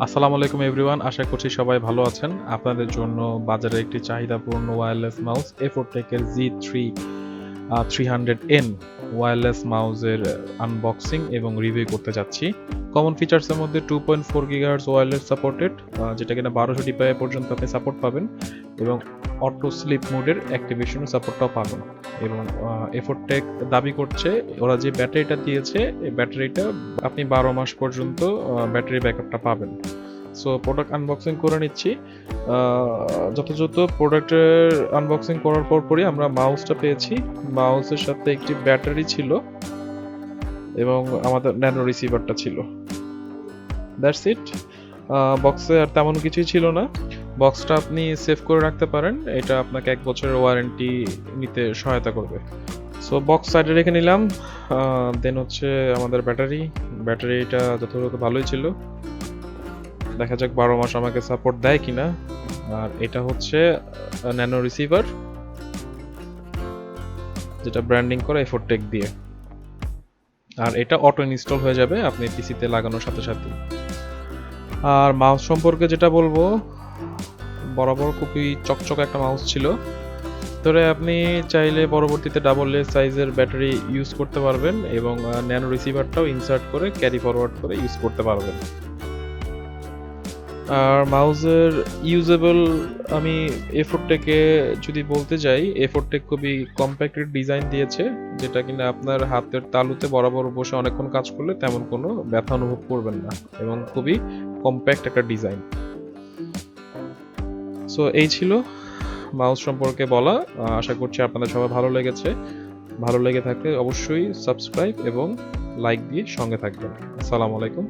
আসসালামু আলাইকুম এভরিওয়ান, আশা করছি সবাই ভালো আছেন। আপনাদের জন্য বাজারে একটি চাহিদাপূর্ণ ওয়্যারলেস মাউস এফোরটেক এর Z3 300N ওয়্যারলেস মাউসের আনবক্সিং এবং রিভিউ করতে যাচ্ছি। কমন ফিচার্সের মধ্যে 2.4 GHz ওয়্যারলেস সাপোর্টেড, যেটা কিনা 1200 dpi পর্যন্ত আপনি সাপোর্ট পাবেন, এবং অটো স্লিপ মোডের অ্যাক্টিভেশনের সাপোর্টটাও পাবেন। এবং এফোরটেক দাবি করছে ওরা যে ব্যাটারিটা দিয়েছে, এই ব্যাটারিটা আপনি 12 মাস পর্যন্ত ব্যাটারি ব্যাকআপটা পাবেন। সো প্রোডাক্ট আনবক্সিং করে নিচ্ছি। যথাযথ প্রোডাক্টের আনবক্সিং করার পরই আমরা মাউসটা পেয়েছি। মাউসের সাথে একটি ব্যাটারি ছিল এবং আমাদের ন্যানো রিসিভারটা ছিল। That's it. বক্সে আর তেমন কিছুই ছিল না। বক্সটা আপনি সেভ করে রাখতে পারেন, এটা আপনাকে 1 বছরের ওয়ারেন্টি নিতে সহায়তা করবে। সো বক্স সাইডে রেখে নিলাম। দেন হচ্ছে আমাদের ব্যাটারিটা যথাযথ ভালোই ছিল। দেখা যাক 12 মাস আমাকে সাপোর্ট দেয় কিনা। আর এটা হচ্ছে ন্যানো রিসিভার, যেটা ব্র্যান্ডিং করা এফোরটেক দিয়ে। আর এটা অটো ইনস্টল হয়ে যাবে আপনি পিসিতে লাগানোর সাথে সাথে। আর মাউস সম্পর্কে যেটা বলবো, বরাবর খুবই চকচকে একটা মাউস ছিল। তবে আপনি চাইলে পরবর্তীতে ডাবল এ সাইজের ব্যাটারি ইউজ করতে পারবেন এবং ন্যানো রিসিভারটাও ইনসার্ট করে ক্যারি ফরওয়ার্ড করে ইউজ করতে পারবেন। আর মাউসের ইউজেবল আমি এফোরটেকে যদি বলতে যাই, এফোরটেক খুবই কম্প্যাক্টেড ডিজাইন দিয়েছে, যেটা কিনা আপনার হাতের তালুতে বরাবর বসে অনেকক্ষণ কাজ করলে তেমন কোনো ব্যথা অনুভব করবেন না, এবং খুবই কম্প্যাক্ট একটা ডিজাইন। সো এই ছিল মাউস সম্পর্কে বলা। আশা করছি আপনাদের সবাই ভালো লেগেছে। ভালো লেগে থাকলে অবশ্যই সাবস্ক্রাইব এবং লাইক দিয়ে সঙ্গে থাকবেন। আসসালামু আলাইকুম।